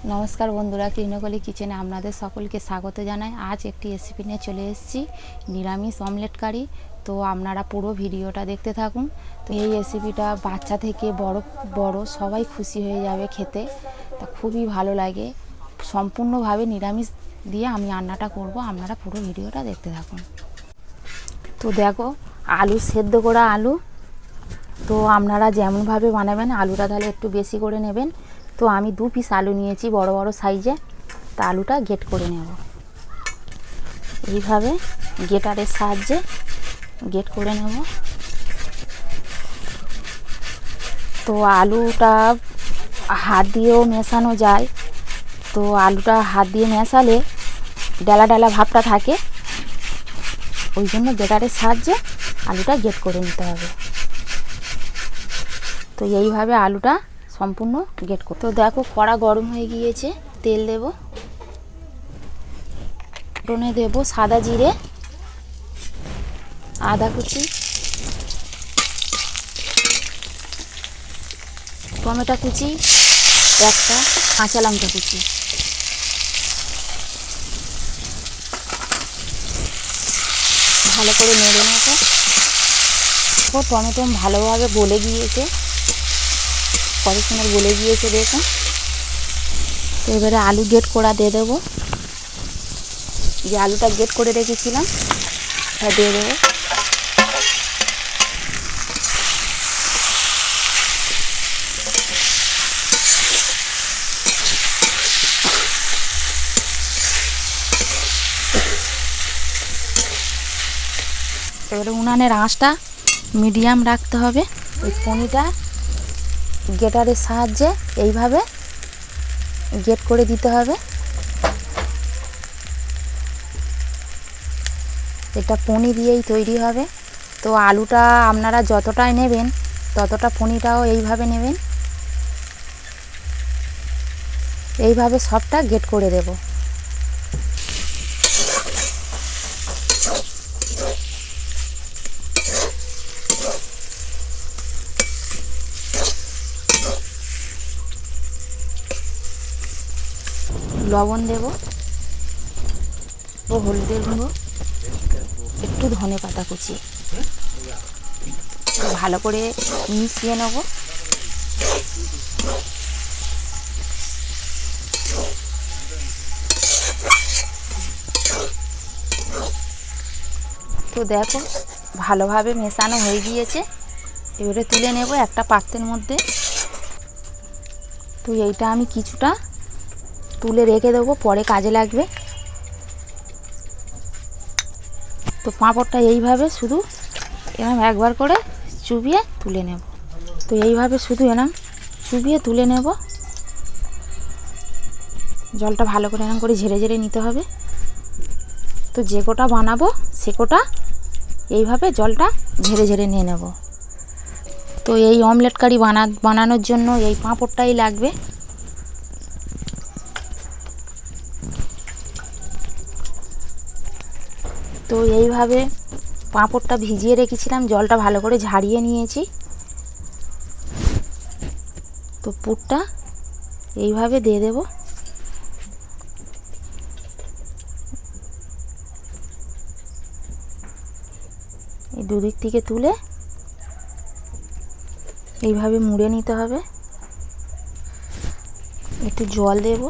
নমস্কার বন্ধুরা, তৃণকলি কিচেনে আপনাদের সকলকে স্বাগত জানাই। আজ একটি রেসিপি নিয়ে চলে এসেছি, নিরামিষ অমলেট কারি। তো আপনারা পুরো ভিডিওটা দেখতে থাকুন। তো এই রেসিপিটা বাচ্চা থেকে বড় সবাই খুশি হয়ে যাবে খেতে। তা খুবই ভালো লাগে। সম্পূর্ণভাবে নিরামিষ দিয়ে আমি রান্নাটা করব, আপনারা পুরো ভিডিওটা দেখতে থাকুন। তো দেখো, আলু সেদ্ধ করা আলু। তো আপনারা যেমনভাবে বানাবেন আলুটা তাহলে একটু বেশি করে নেবেন। তো আমি 2 পিস আলু নিয়েছি বড় বড় সাইজে। তা আলুটা গ্রেট করে নেব, এইভাবে গ্রেটারের সাহায্যে গ্রেট করে নেব। তো আলুটা হাত দিয়েও মেশানো যায়। তো আলুটা হাত দিয়ে মেশালে ডালা ডালা ভাবটা থাকে, ওই জন্য গ্রেটারের সাহায্যে আলুটা গ্রেট করে নিতে হবে। তো এইভাবে আলুটা সম্পূর্ণ গ্রেট করতে। তো দেখো, কড়া গরম হয়ে গিয়েছে, তেল দেব। ফোড়নে দেব সাদা জিরে, আদা কুচি, টমেটো কুচি, একটা কাঁচা লঙ্কা কুচি। ভালো করে নেড়ে নেব। টমেটো ভালোভাবে গলে গিয়েছে, কত সুন্দর গলে গিয়েছে দেখুন। তো এবারে আলু গ্রেট করা দিয়ে দেবো। যে আলুটা গ্রেট করে রেখেছিলাম সেটা দিয়ে দেবো। এবারে উনানের আঁচটা মিডিয়াম রাখতে হবে। ওই পনিরটা গ্রেটারের সাহায্যে এইভাবে গ্রেট করে দিতে হবে। এটা পনির দিয়েই তৈরি হবে। তো আলুটা আপনারা যতটাই নেবেন ততটা পনিরটাও এইভাবে নেবেন। এইভাবে সবটা গ্রেট করে দেব। লবণ দেব ও হলুদের গুঁড়ো, একটু ধনে পাতা কুচি, ভালো করে মিশিয়ে নেব। তো দেখো, ভালোভাবে মেশানো হয়ে গিয়েছে। এবারে তুলে নেব একটা পাত্রের মধ্যে। তো এইটা আমি কিছুটা তুলে রেখে দেবো, পরে কাজে লাগবে। তো পাঁপড়টা এইভাবে শুধু এরম একবার করে চুবিয়ে তুলে নেব। তো এইভাবে শুধু এরম চুবিয়ে তুলে নেব। জলটা ভালো করে এরম করে ঝেড়ে ঝেড়ে নিতে হবে। তো যে কোটা বানাবো সে কোটা এইভাবে জলটা ঝেড়ে ঝেড়ে নিয়ে নেব। তো এই অমলেট কারি বানানোর জন্য এই পাঁপড়টাই লাগবে। তো এইভাবে পাঁপড়টা ভিজিয়ে রেখেছিলাম, জলটা ভালো করে ঝাড়িয়ে নিয়েছি। তো পুরটা এইভাবে দিয়ে দেব। এই দুদিক থেকে তুলে এইভাবে মুড়ে নিতে হবে। একটু জল দেব।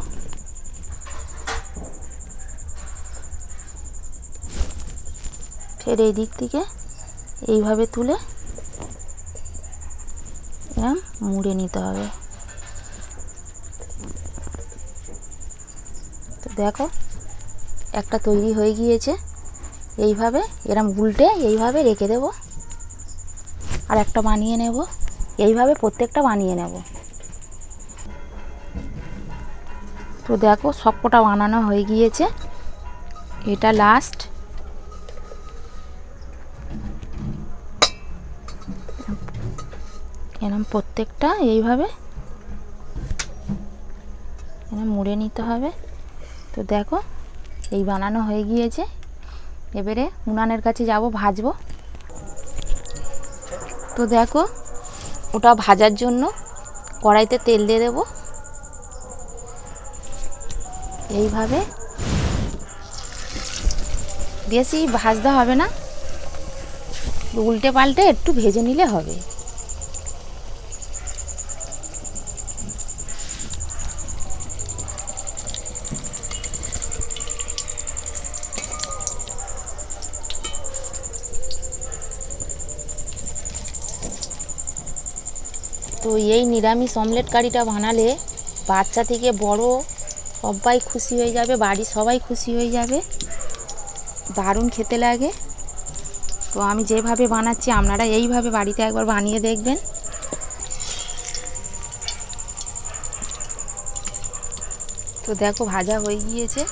ফের এই দিক থেকে এইভাবে তুলে এরম মুড়ে নিতে হবে। তো দেখো, একটা তৈরি হয়ে গিয়েছে। এইভাবে এরম উল্টে এইভাবে রেখে দেব। আর একটা বানিয়ে নেব। এইভাবে প্রত্যেকটা বানিয়ে নেব। তো দেখো, সবকটা বানানো হয়ে গিয়েছে। এটা লাস্ট। এরম প্রত্যেকটা এইভাবে এরম মুড়ে নিতে হবে। তো দেখো, এই বানানো হয়ে গিয়েছে। এবারে উনানের কাছে যাব, ভাজবো। তো দেখো, ওটা ভাজার জন্য কড়াইতে তেল দিয়ে দেবো। এইভাবে বেশি ভাজতে হবে না, উল্টে পাল্টে একটু ভেজে নিলে হবে। তো এই নিরামিষ অমলেট কারিটা বানালে বাচ্চা থেকে বড় সবাই খুশি হয়ে যাবে, বাড়ির সবাই খুশি হয়ে যাবে, দারুণ খেতে লাগে। তো আমি যেভাবে বানাচ্ছি আপনারা এইভাবে বাড়িতে একবার বানিয়ে দেখবেন। তো দেখো ভাজা হয়ে গিয়েছে।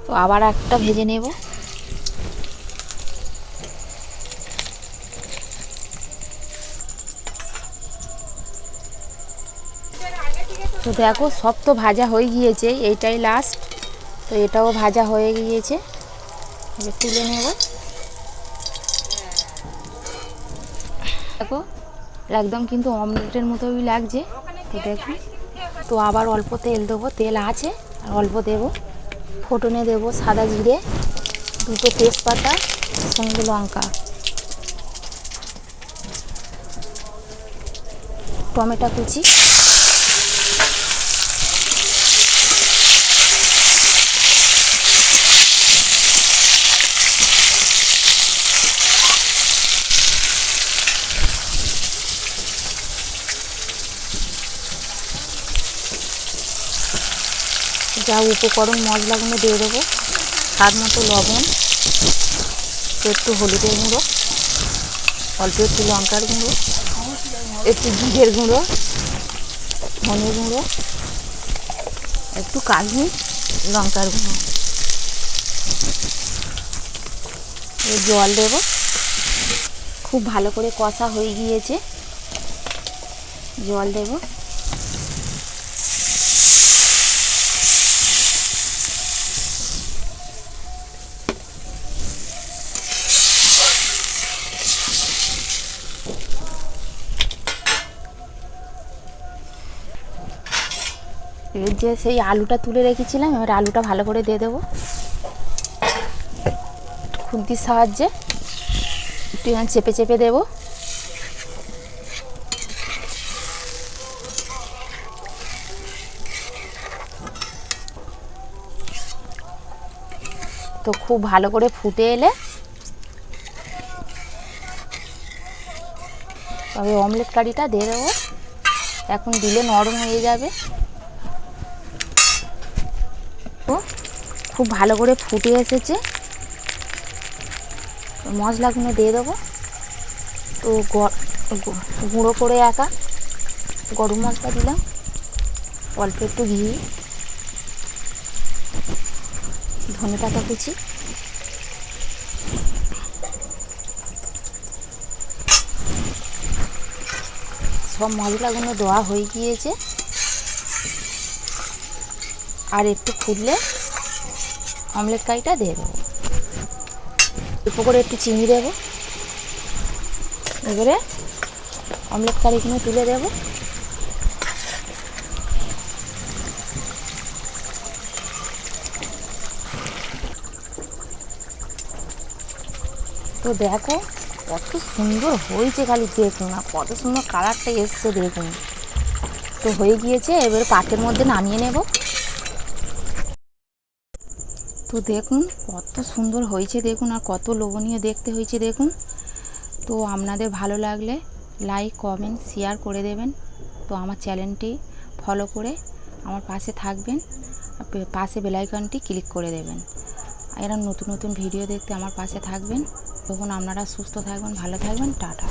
তো আবার একটা ভেজে নেব। তো দেখো সব তো ভাজা হয়ে গিয়েছে, এইটাই লাস্ট। তো এটাও ভাজা হয়ে গিয়েছে, এবার তুলে নেব। দেখো একদম কিন্তু অমলেটের মতোই লাগছে। তো দেখো, তো আবার অল্প তেল দেবো, তেল আছে আর অল্প দেবো। ফোটনে দেবো সাদা জিরে, দুটো তেজপাতা, সঙ্গে লঙ্কা, টমেটো কুচি, যা উপকরণ মশলাগুলো দিয়ে দেবো, স্বাদ মতো লবণ, একটু হলুদের গুঁড়ো, অল্প একটু লঙ্কার গুঁড়ো, একটু জিরের গুঁড়ো, ধনে গুঁড়ো, একটু কাশ্মীর লঙ্কার গুঁড়ো, জল দেব। খুব ভালো করে কষা হয়ে গিয়েছে, জল দেব। এর যে সেই আলুটা তুলে রেখেছিলাম, এবার আলুটা ভালো করে দিয়ে দেবো খুন্তির সাহায্যে, একটু চেপে চেপে দেবো। তো খুব ভালো করে ফুটে এলে তবে অমলেট কারিটা দিয়ে দেবো। এখন দিলে নরম হয়ে যাবে। তো খুব ভালো করে ফুটে এসেছে, মশলাগুলো দিয়ে দেবো। তো গুঁড়ো করে রাখা গরম মশলা দিলাম, অল্প একটু ঘি, ধনে পাতা কুচি, সব মশলাগুলো দেওয়া হয়ে গিয়েছে। আর একটু ফুটলে অমলেট কারিটা দিয়ে দেবো। অল্প করে একটু চিনি দেবো। এবারে অমলেট কারিগুলো তুলে দেবো। তো দেখো কত সুন্দর হয়েছে, খালি দেখুন না কত সুন্দর কালারটা এসছে দেখুন। তো হয়ে গিয়েছে, এবারে পাটের মধ্যে নামিয়ে নেব। তো দেখুন কত সুন্দর হয়েছে দেখুন, আর কত লোভনীয় দেখতে হয়েছে দেখুন। তো আপনাদের ভালো লাগলে লাইক কমেন্ট শেয়ার করে দেবেন। তো আমার চ্যানেলটি ফলো করে আমার পাশে থাকবেন, পাশে বেল আইকনটি ক্লিক করে দেবেন। এরকম নতুন নতুন ভিডিও দেখতে আমার পাশে থাকবেন। তখন আপনারা সুস্থ থাকবেন, ভালো থাকবেন। টাটা।